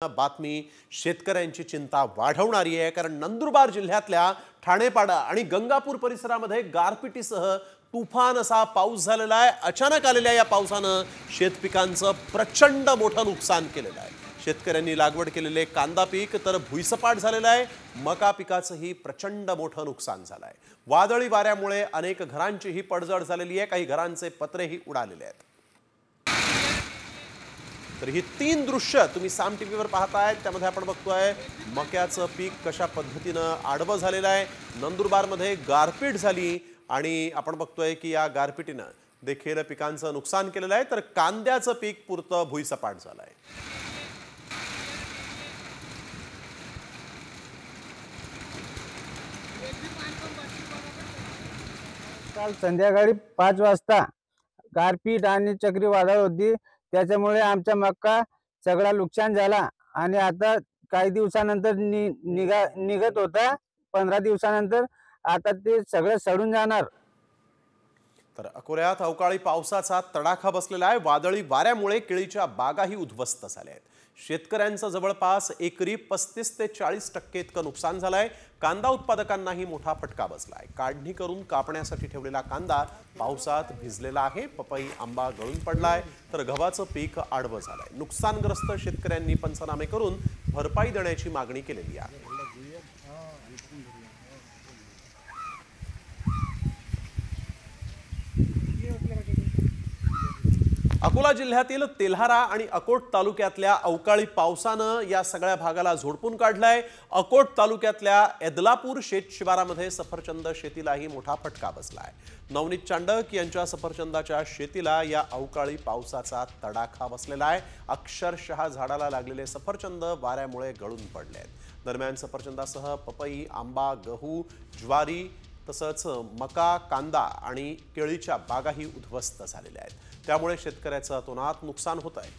बातमी शेतकऱ्यांची चिंता वाढवणारी आहे, कारण नंदुरबार जिल्ह्यातल्या ठाणेपाडा आणि गंगापूर परिसरामध्ये गारपिटीसह तुफान असा पाऊस झालेला आहे। अचानक आलेल्या या पावसानं शेतपिकांचं प्रचंड मोठं नुकसान केलेलं आहे। शेतकऱ्यांनी लागवड केलेले कांदा पीक तर भुईसपाट झालेलं आहे। मका पिकाचंही प्रचंड मोठं नुकसान झालं आहे। वादळी वाऱ्यामुळे अनेक घरांचीही पडझड झालेली आहे, काही घरांचे पत्रेही उडालेले आहेत। तर ही तीन दृश्य तुम्ही साम टीव्हीवर पाहताय, त्यामध्ये आपण बघतोय मक्याचं पीक कशा पद्धतीनं आडवं झालेलं आहे। नंदुरबारमध्ये गारपीट झाली आणि आपण बघतोय की या गारपिटीनं देखील पिकांचं नुकसान केलेलं आहे, तर कांद्याचं पीक पुरतं भुईसपाट झालं आहे। काल संध्याकाळी 5 वाजता गारपीट आणि चक्रीवादळ होती, त्याच्यामुळे आमचा मक्का सगळा नुकसान झाला आणि आता काही दिवसानंतर निघत होता। 15 दिवसानंतर आता ते सगळं सडून जाणार। तर अकोल्यात अवकाळी पावसाचा तडाखा बसलेला आहे। वादळी वाऱ्यामुळे केळीच्या बागाही उद्ध्वस्त झाल्या आहेत। शेतकऱ्यांचं जवळपास एकरी 35 ते 40% इतकं नुकसान झालंय। कांदा उत्पादकांनाही मोठा फटका बसलाय। काढणी करून कापण्यासाठी ठेवलेला कांदा पावसात भिजलेला आहे। पपई आंबा गळून पडलाय, तर गव्हाचं पीक आडवं झालंय। नुकसानग्रस्त शेतकऱ्यांनी पंचनामे करून भरपाई देण्याची मागणी केलेली आहे। अकोला जिल्ह्यातील तेल्हारा आणि अकोट तालुक्यातल्या अवकाळी पावसानं या सगळ्या भागाला झोडपून काढलाय। अकोट तालुक्यातल्या एदलापूर शेतशिवारामध्ये सफरचंद शेतीलाही मोठा फटका बसलाय। नवनीत चांडक यांच्या सफरचंदाच्या शेतीला या अवकाळी पावसाचा तडाखा बसलेला आहे। अक्षरशः झाडाला लागलेले सफरचंद वाऱ्यामुळे गळून पडले आहेत। दरम्यान सफरचंदासह पपई, आंबा, गहू, ज्वारी तसंच मका, कांदा आणि केळीच्या बागाही उद्ध्वस्त झालेल्या आहेत। त्यामुळे शेतकऱ्याचं अतोनात नुकसान होत आहे।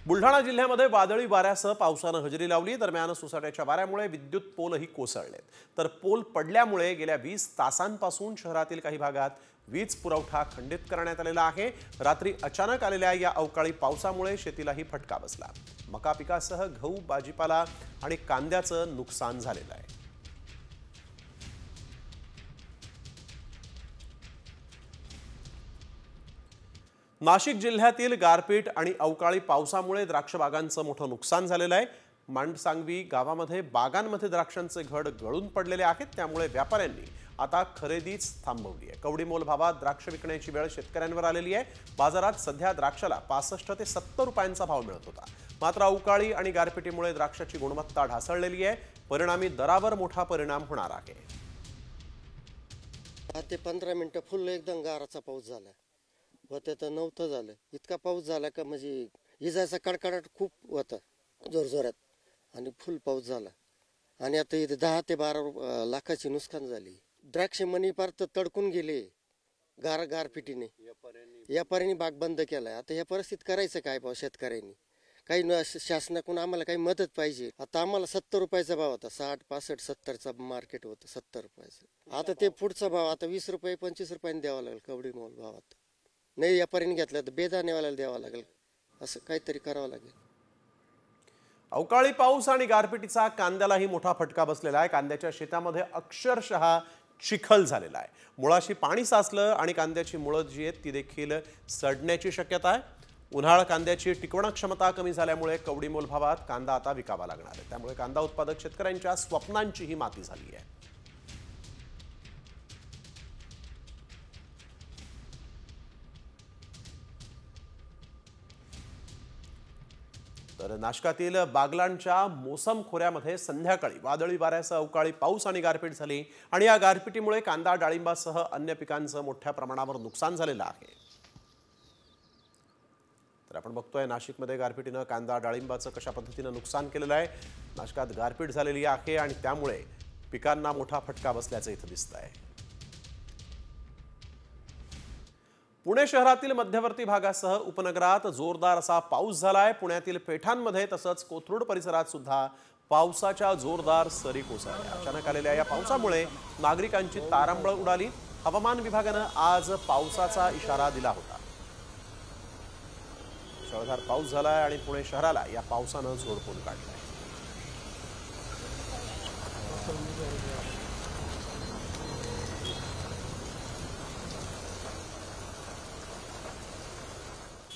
बुलढाणा जिल्ह्यामध्ये वादळी वाऱ्यासह पावसानं हजेरी लावली। दरम्यान सोसाट्याच्या वाऱ्यामुळे विद्युत पोलही कोसळलेत, तर पोल पडल्यामुळे गेल्या 20 तासांपासून शहरातील काही भागात वीज पुरवठा खंडित करण्यात आलेला आहे। रात्री अचानक आलेल्या या अवकाळी पावसामुळे शेतीलाही फटका बसला। मका पिकासह गहू, भाजीपाला आणि कांद्याचं नुकसान झालेलं आहे। नाशिक जिल्ह्यातील गारपीट आणि अवकाळी पावसामुळे द्राक्ष बागांचं मोठं नुकसान झालेलं आहे। मांडसांगवी गावामध्ये बागांमध्ये द्राक्षांचे घड गळून पडलेले आहेत, त्यामुळे व्यापाऱ्यांनी आता खरेदीच थांबवली आहे। कवडीमोल भावात द्राक्ष विकण्याची वेळ शेतकऱ्यांवर आलेली आहे। बाजारात सध्या द्राक्षाला 65 ते 70 रुपयांचा भाव मिळत होता, मात्र अवकाळी आणि गारपिटीमुळे द्राक्षाची गुणवत्ता ढासळलेली आहे। परिणामी दरावर मोठा परिणाम होणार आहे। 10 ते 15 मिनिटं फुल एकदम गाराचा पाऊस झाला होता, तर नव्हतं झालं। इतका पाऊस झाला का म्हणजे इजाचा कडकडाट खूप होता जोरजोरात आणि फुल पाऊस झाला आणि आता इथे 10 ते 12 लाखाची नुकसान झाली। द्राक्ष मनी पार तर तडकून गेले गारपिटीने। व्यापाऱ्यांनी बाग बंद केलाय। आता या परिस्थितीत करायचं काय पाऊस शेतकऱ्यांनी? काही शासनाकडून आम्हाला काही मदत पाहिजे। आता आम्हाला 70 रुपयाचा भाव होता, 60, 65, 70चा मार्केट होतं, 70 रुपयाचं। आता ते पुढचा भाव आता 20 रुपये 25 रुपयांनी द्यावा लागेल कवडीमोल भावात। नाही व्यापाऱ्यांनी घेतला तर बेदाणेवाल्याला द्यावा लागेल, असं काहीतरी करावं लागेल। अवकाळी पाऊस आणि गारपिटीचा कांद्यालाही मोठा फटका बसलेला आहे। कांद्याच्या शेतामध्ये अक्षरशः चिखल झालेला आहे। मुळाशी पाणी साचलं आणि कांद्याची मुळं जी आहेत ती देखील सडण्याची शक्यता आहे। उन्हाळ कांद्याची टिकवण क्षमता कमी झाल्यामुळे कवडीमोल भावात कांदा आता विकावा लागणार आहे। त्यामुळे कांदा उत्पादक शेतकऱ्यांच्या स्वप्नांचीही माती झाली आहे। तर नाशकातील बागलाणच्या मोसम खोऱ्यामध्ये संध्याकाळी वादळी वाऱ्यासह अवकाळी पाऊस आणि गारपीट झाली आणि या गारपिटीमुळे कांदा, डाळिंबासह अन्य पिकांचं मोठ्या प्रमाणावर नुकसान झालेलं आहे। तर आपण बघतोय नाशिकमध्ये गारपिटीनं कांदा, डाळिंबाचं कशा पद्धतीनं नुकसान केलेलं आहे। नाशकात गारपीट झालेली आहे आणि त्यामुळे पिकांना मोठा फटका बसल्याचं इथं दिसतंय। पुणे शहरातील मध्यवर्ती भागासह उपनगरात जोरदार असा पाऊस झालाय। पुण्यातील पेठांमध्ये तसंच कोथरूड परिसरात सुद्धा पावसाच्या जोरदार सरी कोसळल्या। अचानक आलेल्या या पावसामुळे नागरिकांची तारांबळ उडाली। हवामान विभागाने आज पावसाचा इशारा दिला होता। मुसळधार पाऊस झालाय आणि पुणे शहराला या पावसानं झोडपून काढलंय.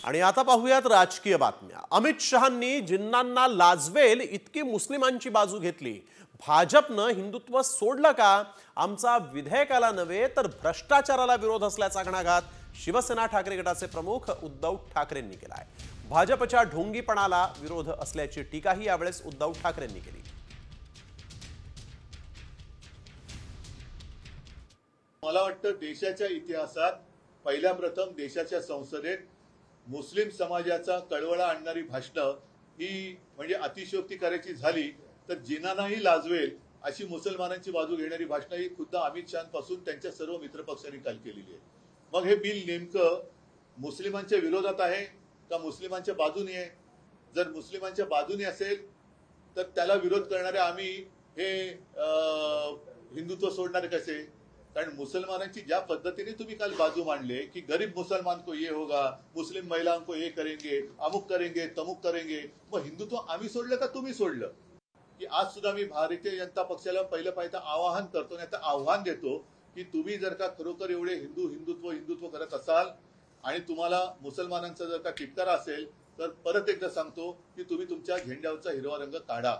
आणि आता पाहूयात राजकीय बातम्या. अमित शहांनी जिन्नांना लाजवेल इतकी मुस्लिमांची बाजू घेतली. भाजपनं हिंदुत्व सोडलं का? आमचा विधेयकाला नव्हे तर भ्रष्टाचाराला विरोध असल्याचा घणाघात शिवसेना ठाकरे गटाचे प्रमुख उद्धव ठाकरेंनी केलाय. भाजपच्या ढोंगीपणाला विरोध असल्याची टीकाही यावेळेस उद्धव ठाकरेंनी केली. मला वाटतं देशाच्या इतिहासात पहिल्या प्रथम देशाच्या संसदेत मुस्लिम समाजाचा कळवळा आणणारी भाषणं ही म्हणजे अतिशयोक्ती करायची झाली तर जिनांनाही लाजवेल अशी मुसलमानांची बाजू घेणारी भाषणं ही खुद्द अमित शहापासून त्यांच्या सर्व मित्रपक्षांनी काल केलेली आहे. मग हे बिल नेमकं मुस्लिमांच्या विरोधात आहे का मुस्लिमांच्या बाजूने आहे? जर मुस्लिमांच्या बाजूने असेल तर त्याला विरोध करणारे आम्ही हे हिंदुत्व सोडणारे कसे? कारण मुसलमानांची ज्या पद्धतीने तुम्ही काल बाजू मांडले की गरीब मुसलमान को ये होगा, मुस्लिम महिलाओं को ये करेंगे, अमुक करेंगे, तमुक करेंगे, मग हिंदुत्व आम्ही सोडलं का तुम्ही सोडलं? की आज सुद्धा मी भारतीय जनता पक्षाला पहिलं आवाहन करतो नाही तर आव्हान देतो की तुम्ही जर का खरोखर एवढे हिंदुत्व करत असाल आणि तुम्हाला मुसलमानांचा जर का तिटकारा असेल तर परत एकदा सांगतो की तुम्ही तुमच्या झेंड्यावरचा हिरवा रंग काढा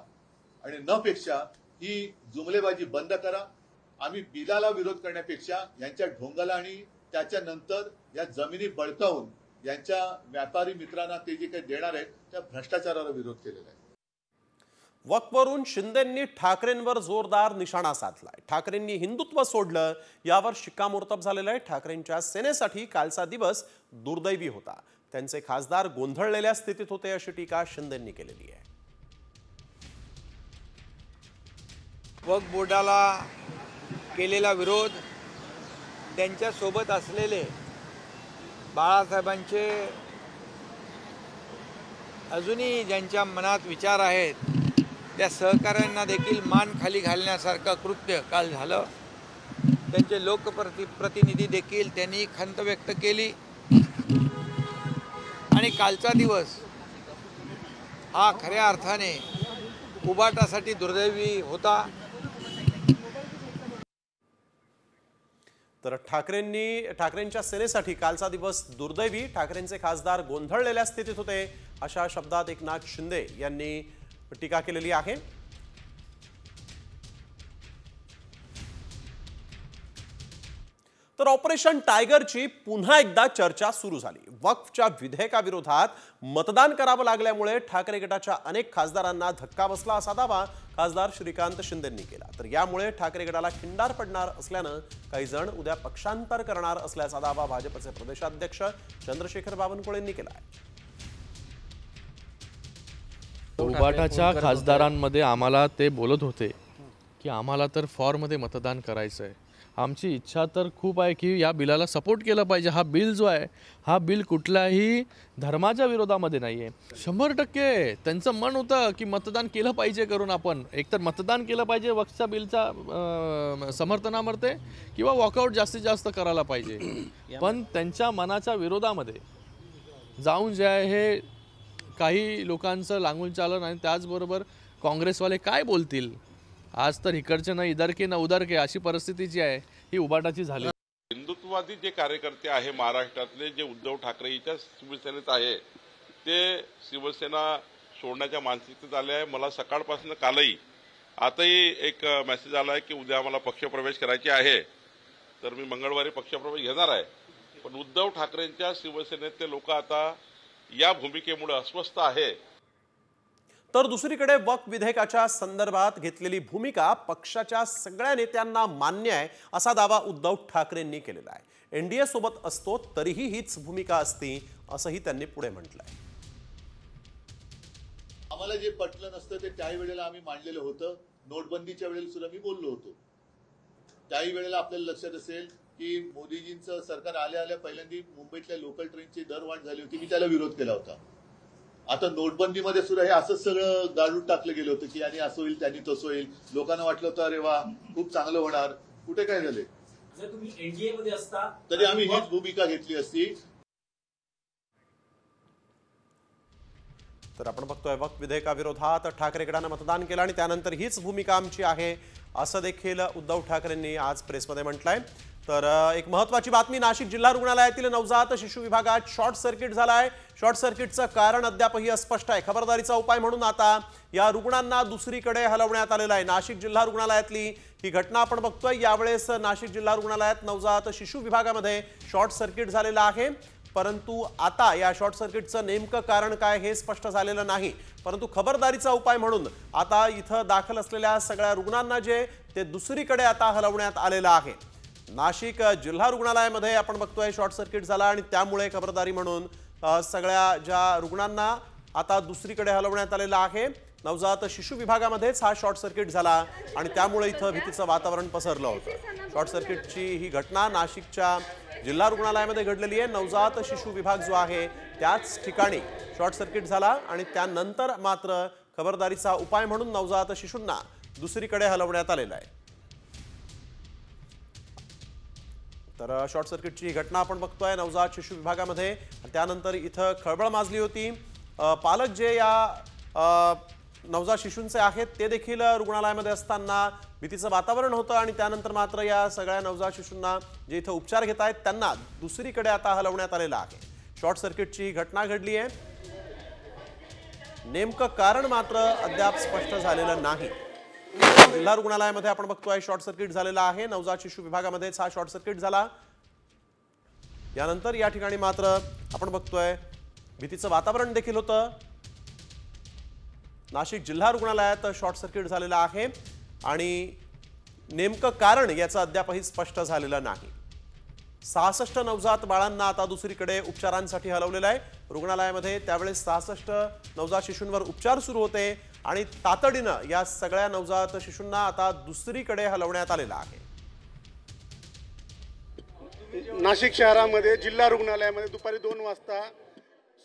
आणि न पेक्षा ही जुमलेबाजी बंद करा. आम्ही बिलाला विरोध करण्यापेक्षा यांच्या ढोंगाला आणि त्याच्यानंतर या जमिनी बळकावून यांच्या व्यापारी मित्रांना ते जे काही देणार आहेत त्या भ्रष्टाचाराला विरोध केलेला आहे. वक्फवरून शिंदेंनी ठाकरेंवर जोरदार निशाणा साधलाय. ठाकरेंनी हिंदुत्व सोडलं यावर शिक्कामोर्तब झालेलं आहे. ठाकरेंच्या सेनेसाठी कालचा दिवस दुर्दैवी होता. त्यांचे खासदार गोंधळलेल्या स्थितीत होते अशी टीका शिंदेंनी केलेली आहे. वक्फ बोर्डाला केलेला विरोध, त्यांच्यासोबत असलेले बाळासाहेबांचे अजूनही ज्यांच्या मनात विचार आहेत त्या सहकाऱ्यांना देखील मान खाली घालण्यासारखं कृत्य काल झालं. त्यांचे लोकप्रतिनिधी देखील त्यांनी खंत व्यक्त केली आणि कालचा दिवस हा खऱ्या अर्थाने उबाटासाठी दुर्दैवी होता. तर ठाकरेंच्या सेनेसाठी कालचा दिवस दुर्दैवी. ठाकरेंचे खासदार गोंधळलेल्या स्थितीत होते अशा शब्दात एकनाथ शिंदे यांनी टीका केलेली आहे. तर ऑपरेशन टायगरची पुन्हा एकदा चर्चा सुरू झाली. वक्फच्या विधेयकाविरोधात मतदान करावं लागल्यामुळे ठाकरे गटाच्या अनेक खासदारांना धक्का बसला असा दावा खासदार श्रीकांत शिंदेंनी केला. तर यामुळे ठाकरे गटाला खिंडार पडणार असल्यानं काही जण उद्या पक्षांतर करणार असल्याचा दावा भाजपचे प्रदेशाध्यक्ष चंद्रशेखर बावनकुळेंनी केला आहे. उबाटाच्या खासदारांमध्ये आम्हाला ते बोलत होते की आम्हाला तर फॉरमध्ये मतदान करायचं आहे. आमची इच्छा तर खूप आहे की या बिलाला सपोर्ट केलं पाहिजे. हा बिल जो आहे हा बिल कुठल्याही धर्माच्या विरोधामध्ये नाही आहे. 100% त्यांचं मन होतं की मतदान केलं पाहिजे करून आपण एकतर मतदान केलं पाहिजे वक्फच्या बिलच्या समर्थनामध्ये किंवा वॉकआउट जास्तीत जास्त करायला पाहिजे. पण त्यांच्या मनाच्या विरोधामध्ये जाऊन जे आहे हे काही लोकांचं लागून चाललं आणि त्याचबरोबर काँग्रेसवाले काय बोलतील. आज तर इकडचे ना इधर के ना उधर के अशी परिस्थिती जी आहे ही उबाटाची झाली. हिंदुत्ववादी जे कार्यकर्ते आहे महाराष्ट्रातले जे उद्धव ठाकरेच्या शिवसेनेत आहे ते शिवसेना सोडण्याच्या मानसिकतेत आले आहे. मला सकाळपासून कालही आताही एक मेसेज आला आहे की उद्या मला पक्षप्रवेश करायचे आहे तर मी मंगळवारी पक्षप्रवेश घेणार आहे. पण उद्धव ठाकरेंच्या शिवसेनेतले लोक आता या भूमिकेमुळे अस्वस्थ आहे. तर दुसरीकडे वक्फ विधेयकाच्या संदर्भात घेतलेली भूमिका पक्षाच्या सगळ्या नेत्यांना मान्य आहे असा दावा उद्धव ठाकरेंनी केलेला आहे. एनडीए सोबत असतो तरीही हीच भूमिका असती असंही त्यांनी पुढे म्हटलंय. आम्हाला जे पटलं नसतं ते त्याही वेळेला आम्ही मांडलेलं होतं. नोटबंदीच्या वेळेला सुद्धा मी बोललो होतो. त्याही वेळेला आपल्याला लक्षात असेल की मोदीजींचं सरकार आल्या पहिल्यांदा मुंबईतल्या लोकल ट्रेनची दरवाढ झाली होती. मी त्याला विरोध केला होता. आता नोटबंदीमध्ये सुद्धा हे असंच सगळं गाडून टाकलं गेलं होतं की आणि असं होईल त्यांनी तसं होईल. लोकांना वाटलं होतं अरे वा खूप चांगलं होणार. कुठे काय झाले? जर तुम्ही एनडीए मध्ये असता तरी आम्ही हीच भूमिका घेतली असती. तर आपण बघतोय वक्फ विधेयकाविरोधात ठाकरे गटानं मतदान केलं आणि त्यानंतर हीच भूमिका आमची आहे असं देखील उद्धव ठाकरेंनी आज प्रेसमध्ये म्हटलंय। तर एक महत्त्वाची बातमी, नाशिक जिल्हा रुग्णालयातील नवजात शिशु विभागात शॉर्ट सर्किट झालाय। शॉर्ट सर्किटचं कारण अद्यापही अस्पष्ट आहे। खबरदारीचा उपाय म्हणून आता या रुग्णांना दुसरीकडे हलवण्यात आलेलं आहे। नाशिक जिल्हा रुग्णालयातली ही घटना आपण बघतोय। यावेळेस नाशिक जिल्हा रुग्णालयात नवजात शिशु विभागामध्ये शॉर्ट सर्किट झालेलं आहे, परंतु आता या शॉर्ट सर्किटचं नेमकं कारण काय हे स्पष्ट झालेलं नाही। परंतु खबरदारीचा उपाय म्हणून आता इथं दाखल असलेल्या सगळ्या रुग्णांना जे ते दुसरीकडे आता हलवण्यात आलेलं आहे। नाशिक जिल्हा रुग्णालयामध्ये आपण बघतोय शॉर्ट सर्किट झाला आणि त्यामुळे खबरदारी म्हणून सगळ्या ज्या रुग्णांना आता दुसरीकडे हलवण्यात आलेलं आहे। नवजात शिशु विभागामध्येच हा शॉर्ट सर्किट झाला आणि त्यामुळे इथं भीतीचं वातावरण पसरलं होतं। शॉर्ट सर्किटची ही घटना नाशिकच्या जिल्हा रुग्णालयामध्ये घडलेली आहे। नवजात शिशु विभाग जो आहे त्याच ठिकाणी शॉर्ट सर्किट झाला आणि त्यानंतर मात्र खबरदारीचा उपाय म्हणून नवजात शिशूंना दुसरीकडे हलवण्यात आलेलं आहे। तर शॉर्ट सर्किटची ही घटना आपण बघतोय नवजात शिशु विभागामध्ये। त्यानंतर इथं खळबळ माजली होती। पालक जे या नवजात शिशूंचे आहेत ते देखील रुग्णालयामध्ये असताना भीतीचं वातावरण होतं आणि त्यानंतर मात्र या सगळ्या नवजात शिशूंना जे इथं उपचार घेत आहेत त्यांना दुसरीकडे आता हलवण्यात आलेलं आहे। शॉर्ट सर्किटची ही घटना घडली आहे, नेमकं कारण मात्र अद्याप स्पष्ट झालेलं नाही। जिल्हा रुग्णालयामध्ये आपण बघतोय शॉर्ट सर्किट झालेला आहे। नवजात शिशु विभागामध्येच हा शॉर्ट सर्किट झाला। यानंतर या ठिकाणी मात्र आपण बघतोय भीतीचं वातावरण देखील होतं। नाशिक जिल्हा रुग्णालयात शॉर्ट सर्किट झालेला आहे आणि नेमकं कारण याचं अद्यापही स्पष्ट झालेलं नाही। 66 नवजात बाळांना आता दुसरीकडे उपचारांसाठी हलवलेलं आहे रुग्णालयामध्ये। त्यावेळेस 66 नवजात शिशूंवर उपचार सुरू होते आणि तातडीनं या सगळ्या नवजात शिशूंना आता दुसरीकडे हलवण्यात आलेलं आहे। नाशिक शहरामध्ये जिल्हा रुग्णालयामध्ये दुपारी 2 वाजता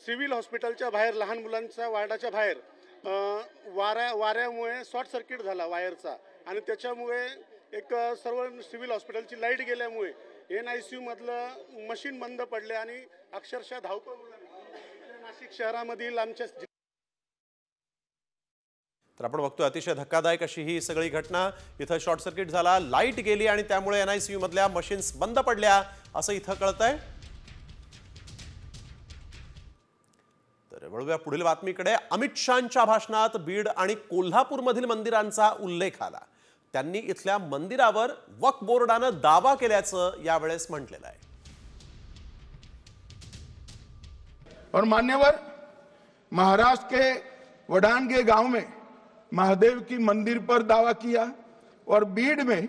सिव्हिल हॉस्पिटलच्या बाहेर लहान मुलांच्या वार्डाच्या बाहेर वाऱ्यामुळे शॉर्ट सर्किट झाला वायरचा आणि त्याच्यामुळे एक सर्व सिव्हिल हॉस्पिटलची लाईट गेल्यामुळे NICU मधलं मशीन बंद पडले आणि अक्षरशः धावपळ नाशिक शहरामधील आमच्या। तर आपण बघतोय अतिशय धक्कादायक अशी ही सगळी घटना। इथं शॉर्ट सर्किट झाला, लाईट गेली आणि त्यामुळे NICU मधल्या मशीन्स बंद पडल्या असं इथं कळतंय। तर वळूया पुढील बातमीकडे। अमित शहांच्या भाषणात बीड आणि कोल्हापूरमधील मंदिरांचा उल्लेख आला। त्यांनी इथल्या मंदिरावर वक्फ बोर्डानं दावा केल्याचं यावेळेस म्हटलेलं आहे। और मान्यवर महाराष्ट्र के वडानगे गांव में महादेव की मंदिर पर दावा किया और बीड में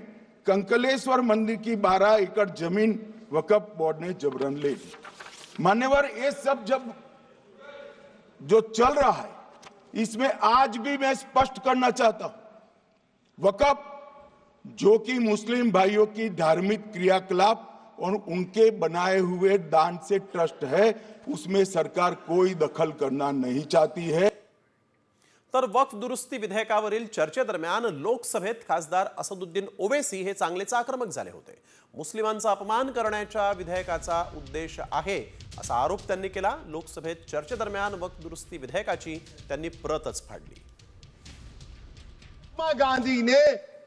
कंकलेश्वर मंदिर की 12 एकड़ जमीन वक्फ बोर्ड ने जबरन ले ली। मान्यवर ये सब जब जो चल रहा है इसमें आज भी मैं स्पष्ट करना चाहता हूं, वक्फ जो कि मुस्लिम भाइयों की धार्मिक क्रियाकलाप और उनके बनाए हुए दान से ट्रस्ट है, उसमें सरकार कोई दखल करना नहीं चाहती है। तर वक्फ दुरुस्ती विधेयकावरील चर्चेदरम्यान लोकसभेत खासदार असदुद्दीन ओवैसी हे चांगलेच आक्रमक झाले होते। मुस्लिमांचा अपमान करण्याच्या विधेयकाचा उद्देश आहे असा आरोप त्यांनी केला। लोकसभेत चर्चेदरम्यान वक्फ दुरुस्ती विधेयकाची त्यांनी प्रतच फाडली। महात्मा गांधी ने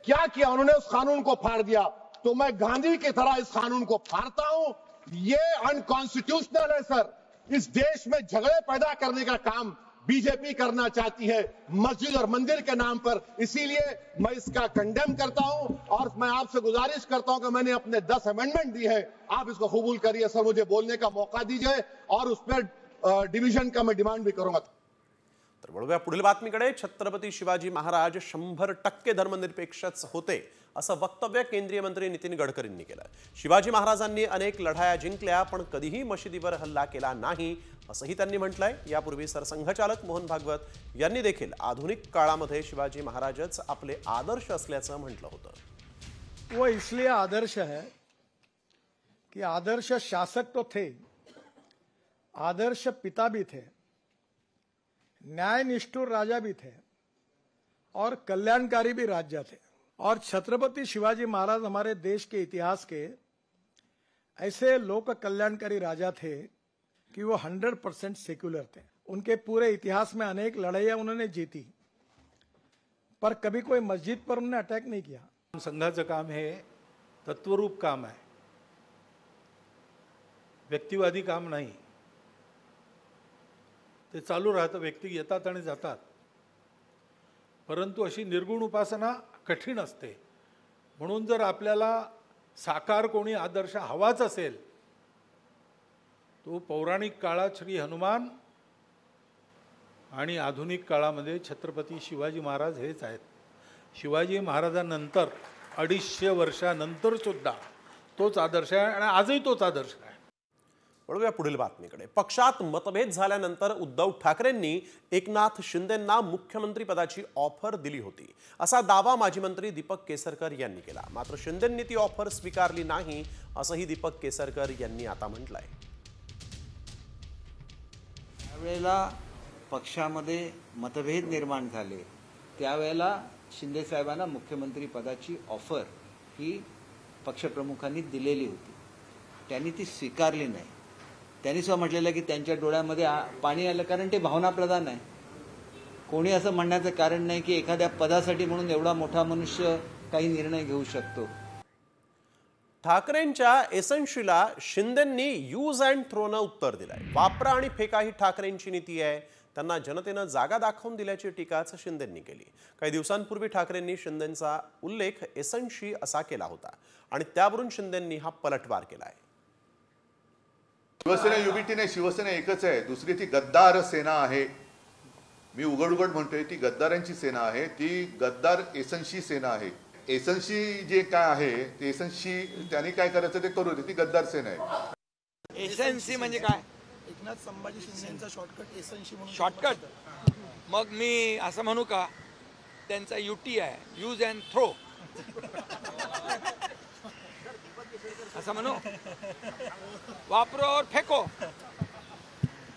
क्या किया, उन्होंने उस कानून को फाड़ दिया, तो मैं गांधी की तरह इस कानून को फाड़ता हूं। ये अनकॉन्स्टिट्यूशनल है सर। इस देश में झगड़े पैदा करने का काम बीजेपी करना चाहती है मस्जिद और मंदिर के नाम पर, इसीलिए मैं इसका कंडेम करता हूं और मैं आपसे गुजारिश करता हूं कि मैंने अपने 10 अमेंडमेंट दी है, आप इसको कबूल करिए सर, मुझे बोलने का मौका दीजिए और उस पर डिवीजन का मैं डिमांड भी करूंगा। तर वळूया पुढील बातमीकडे। छत्रपती शिवाजी महाराज 100% धर्मनिरपेक्षच होते असं वक्तव्य केंद्रीय मंत्री नितीन गडकरींनी केलं। शिवाजी महाराजांनी अनेक लढाया जिंकल्या पण कधीही मशिदीवर हल्ला केला नाही असंही त्यांनी म्हटलंय। यापूर्वी सरसंघचालक मोहन भागवत यांनी देखील आधुनिक काळामध्ये शिवाजी महाराजच आपले आदर्श असल्याचं म्हटलं होतं। वो इसलिए आदर्श है कि आदर्श शासक तो थे, आदर्श पिता भी थे, न्याय निष्ठुर राजा भी थे और कल्याणकारी भी राजा थे। और छत्रपति शिवाजी महाराज हमारे देश के इतिहास के ऐसे लोक कल्याणकारी राजा थे कि वो 100% सेक्युलर थे। उनके पूरे इतिहास में अनेक लड़ाइयां उन्होंने जीती, पर कभी कोई मस्जिद पर उन्होंने अटैक नहीं किया। संघाचं काम हे तत्वरूप काम आहे, व्यक्तिवादी काम नाही। ते चालू राहतं, व्यक्ती येतात आणि जातात, परंतु अशी निर्गुण उपासना कठीण असते। म्हणून जर आपल्याला साकार कोणी आदर्श हवाच असेल, तो पौराणिक काळात श्री हनुमान आणि आधुनिक काळामध्ये छत्रपती शिवाजी महाराज हेच आहेत। शिवाजी महाराजांनंतर 250 वर्षानंतर सुद्धा तोच आदर्श आहे आणि आजही तोच आदर्श आहे। वळूया पुढील बातमीकडे। पक्षात मतभेद झाल्यानंतर उद्धव ठाकरेंनी एकनाथ शिंदेंना मुख्यमंत्री पदाची ऑफर दिली होती, असा दावा माजी मंत्री दीपक केसरकर यांनी केला। मात्र शिंदेंनी ती ऑफर स्वीकारली नाही, असंही दीपक केसरकर यांनी आता म्हटलंय। त्यावेळेला पक्षामध्ये मतभेद निर्माण झाले, त्यावेळेला शिंदे साहेबांना मुख्यमंत्री पदाची ऑफर ही पक्षप्रमुखांनी दिलेली होती, त्यांनी ती स्वीकारली नाही। त्यांनी सुद्धा म्हटलेलं की त्यांच्या डोळ्यामध्ये पाणी आलं, कारण ते भावनाप्रधान आहे। कोणी असं म्हणण्याचं कारण नाही की एखाद्या पदासाठी म्हणून एवढा मोठा मनुष्य काही निर्णय घेऊ शकतो। ठाकरेंच्या एसन्शीला शिंदेंनी यूज अँड थ्रोनं उत्तर दिलंय। वापरा आणि फेका ही ठाकरेंची नीती आहे, त्यांना जनतेनं जागा दाखवून दिल्याची टीकाच शिंदेंनी केली। काही दिवसांपूर्वी ठाकरेंनी शिंदेंचा उल्लेख एसन्शी असा केला होता आणि त्यावरून शिंदेंनी हा पलटवार केलाय। शिवसेना युबीटी नाही, शिवसेना एकच आहे, दुसरी ती गद्दार सेना आहे। मी उघड उघड म्हणतोय, ती गद्दारांची सेना आहे, ती गद्दार एसन्शी सेना आहे। एसन्शी जे काय आहे ते एसन्शी त्यांनी काय करायचं ते करू दे, ती गद्दार सेना आहे। एसन्सी म्हणजे काय? एकनाथ संभाजी शिंदेचा शॉर्टकट एसन्शी म्हणून। शॉर्टकट? मग मी असं म्हणू का, त्यांचा युटी आहे, यूज अँड थ्रो, असं म्हणू? वापरो और फेको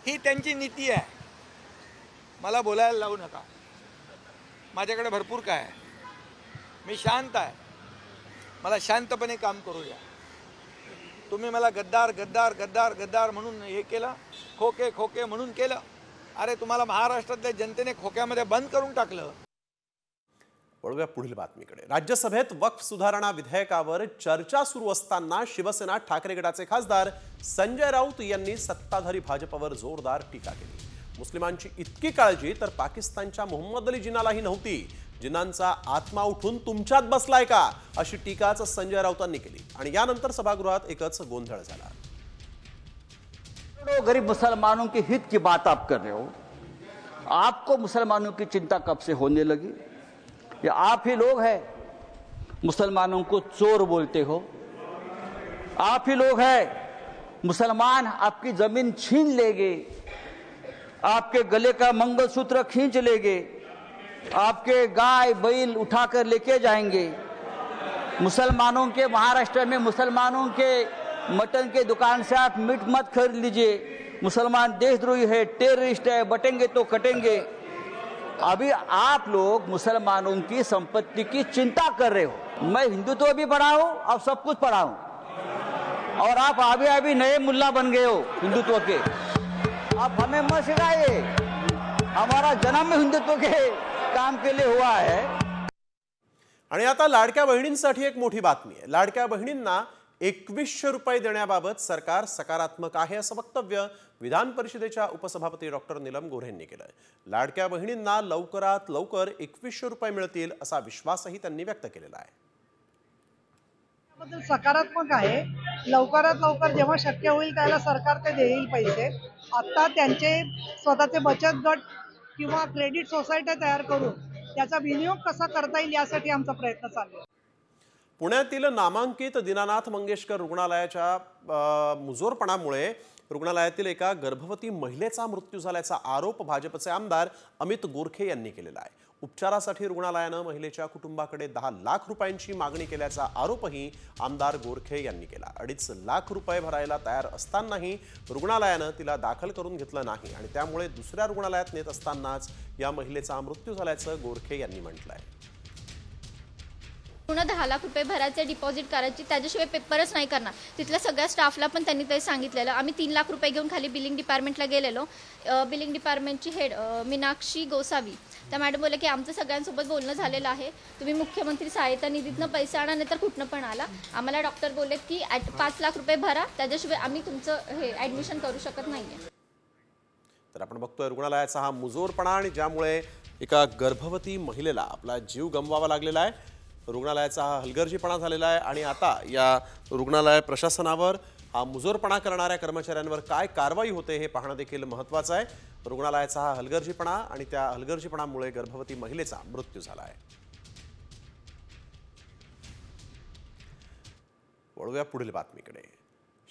ही त्यांची नीती आहे। मला बोलायला लावू नका, माझ्याकडे भरपूर काय आहे, मी शांत आहे, मला शांतपणे काम करू द्या। तुम्ही मला गद्दार गद्दार गद्दार गद्दार म्हणून हे केलं, खोके खोके म्हणून केलं। अरे तुम्हाला महाराष्ट्रातल्या जनतेने खोक्यामध्ये बंद करून टाकलं। वळूया पुढील बातमीकडे। राज्यसभेत वक्फ सुधारणा विधेयकावर चर्चा सुरू असताना शिवसेना ठाकरे गटाचे खासदार संजय राऊत यांनी सत्ताधारी भाजपवर जोरदार टीका केली। मुस्लिमांची इतकी काळजी तर पाकिस्तानच्या मोहम्मद अली जिनालाही नव्हती, जिनांचा आत्मा उठून तुमच्यात बसलाय का, अशी टीकाच संजय राऊतांनी केली आणि यानंतर सभागृहात एकच गोंधळ झाला। गरीब मुसलमानों के हित की बात आप कर रहे हो, आपको मुसलमानों की चिंता कब से होने लगी? ये आप ही लोग हैं मुसलमानों को चोर बोलते हो, आप ही लोग हैं मुसलमान आपकी जमीन छीन लेंगे, आपके गले का मंगलसूत्र खींच लेंगे, आपके गाय बैल उठाकर लेके जाएंगे। मुसलमानों के महाराष्ट्र में मुसलमानों के मटन के दुकान से आप मीट मत खरीद लीजिए, मुसलमान देशद्रोही है, टेररिस्ट है, बटेंगे तो कटेंगे। अभी आप लोग मुसलमानों की संपत्ति की चिंता कर रहे हो। मैं हिंदुत्व भी पढ़ा हूं और सब कुछ पढ़ा हूं, और आप अभी नए मुल्ला बन गए हो हिंदुत्व के। आप हमें मत सिखाइए, हमारा जन्म हिंदुत्व के काम के लिए हुआ है। आणि आता लाडक्या बहिणींसाठी एक मोठी बातमी आहे। लाडक्या बहिणींना 2100 रुपये देण्याबाबत सरकार सकारात्मक आहे, असं वक्तव्य विधान परिषदेच्या उपसभापती डॉक्टर नीलम गोऱ्हे यांनी केलं। लाडक्या बहिणींना लवकरात लवकर 2100 रुपये मिळतील असा विश्वासही त्यांनी व्यक्त केलेला आहे। सकारात्मक आहे, लवकरात लवकर जेव्हा शक्य होईल त्याला सरकार ते देईल पैसे। आता त्यांचे स्वतःचे बचत गट किंवा क्रेडिट सोसायटी तयार करून त्याचा विनियोग कसा करता येईल यासाठी आमचा प्रयत्न चालू आहे। पुण्यातील नामांकित दीनानाथ मंगेशकर रुग्णालयाच्या मुजोरपणामुळे रुग्णालयातील एका गर्भवती महिलेचा मृत्यू झाल्याचा आरोप भाजपचे आमदार अमित गोरखे यांनी केलेला आहे। उपचारासाठी रुग्णालयानं महिलेच्या कुटुंबाकडे 10 लाख रुपयांची मागणी केल्याचा आरोपही आमदार गोरखे यांनी केला। 2.5 लाख रुपये भरायला तयार असतानाही रुग्णालयानं तिला दाखल करून घेतलं नाही आणि त्यामुळे दुसऱ्या रुग्णालयात नेत असतानाच या महिलेचा मृत्यू झाल्याचं गोरखे यांनी म्हटलंय। पूर्ण 10 लाख रुपये भरायचे, डिपॉझिट करायची, त्याच्याशिवाय पेपरच नाही करणार. तिथल्या सगळ्या स्टाफला पण त्यांनी ते सांगितलेलं. आम्ही 3 लाख रुपये घेऊन खाली बिलिंग डिपार्टमेंटला गेलेलो. बिलिंग डिपार्टमेंटची हेड मीनाक्षी गोसावी त्या मॅडम बोलले की आमचं सगळ्यांसोबत बोलणं झालेलं आहे, तुम्ही मुख्यमंत्री सहायता निधीतनं पैसे आणा, नाही तर कुठनं पण आला. आम्हाला डॉक्टर बोलले की 5 लाख रुपये भरा, त्याच्याशिवाय आम्ही तुमचं हे ॲडमिशन करू शकत नाहीये. तर आपण बघतोय रुग्णालयाचा हा मुजोरपणा आणि ज्यामुळे एका गर्भवती महिलेला आपला जीव गमवावा लागलेला आहे. रुग्णालयाचा हा हलगर्जीपणा झालेला आहे आणि आता या रुग्णालय प्रशासनावर हा मुजोरपणा करणाऱ्या कर्मचाऱ्यांवर काय कारवाई होते हे पाहणं देखील महत्त्वाचं आहे. रुग्णालयाचा हा हलगर्जीपणा आणि त्या हलगर्जीपणामुळे गर्भवती महिलेचा मृत्यू झाला आहे. वळूया पुढील बातमीकडे.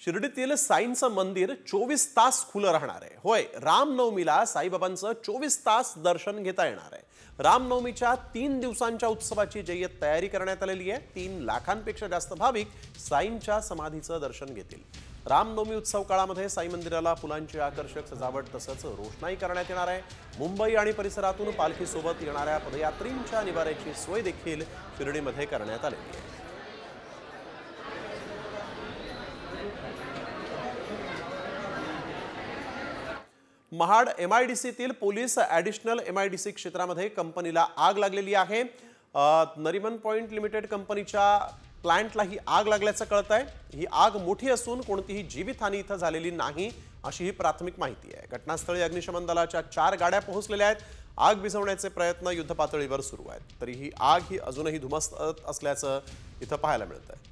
शिर्डीतील साईंचं मंदिर 24 तास खुलं राहणार आहे. होय, रामनवमीला साईबाबांचं 24 तास दर्शन घेता येणार आहे. रामनवमीच्या 3 दिवसांच्या उत्सवाची जय्यत तयारी करण्यात आलेली आहे. 3 लाखांपेक्षा जास्त भाविक साईंच्या समाधीचं दर्शन घेतील. रामनवमी उत्सव काळामध्ये साई मंदिराला फुलांची आकर्षक सजावट तसंच रोषणाई करण्यात येणार आहे. मुंबई आणि परिसरातून पालखीसोबत येणाऱ्या पदयात्रींच्या निवाऱ्याची सोय देखील शिर्डीमध्ये करण्यात आलेली आहे. महाड MIDCतील पोलीस ॲडिशनल MIDC क्षेत्रामध्ये कंपनीला आग लागलेली आहे. नरिमन पॉइंट लिमिटेड कंपनीच्या प्लांटला ही आग लागल्याचं कळत आहे. ही आग मोठी असून कोणतीही जीवितहानी इथं झालेली नाही अशी ही प्राथमिक माहिती आहे. घटनास्थळी अग्निशमन दलाच्या 4 गाड्या पोहोचलेल्या आहेत. आग विझवण्याचे प्रयत्न युद्धपातळीवर सुरू आहेत. तरी ही आग ही अजूनही धुमसत असल्याचं इथं पाहायला मिळत आहे.